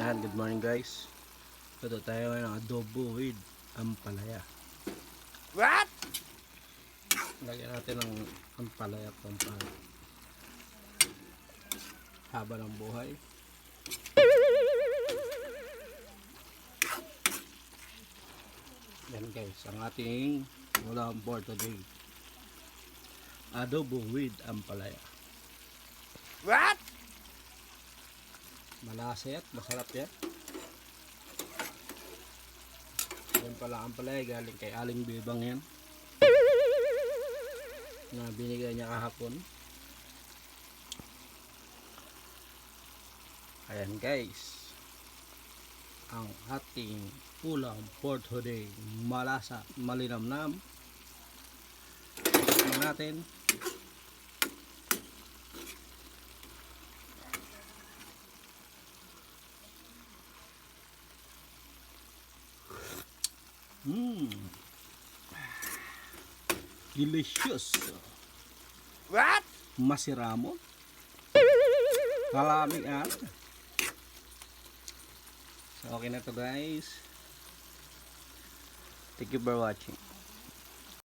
Yan, good morning guys. Ito tayo ngayon ng adobo with ampalaya. What? Lagyan natin ng ampalaya at ampalaya. Haba ng buhay. Yan guys, ang ating ulam for today. Adobo with ampalaya. What? Malasa at masarap yan. Yan pala ang ampalaya, galing kay Aling Bebang yan. Na binigay niya kahapon. Ayan guys, ang ating ulam for today. Malasa, malinamnam. Tingnan natin. Delicious. What? Masiramon. Kalami So okay na to guys. Thank you for watching.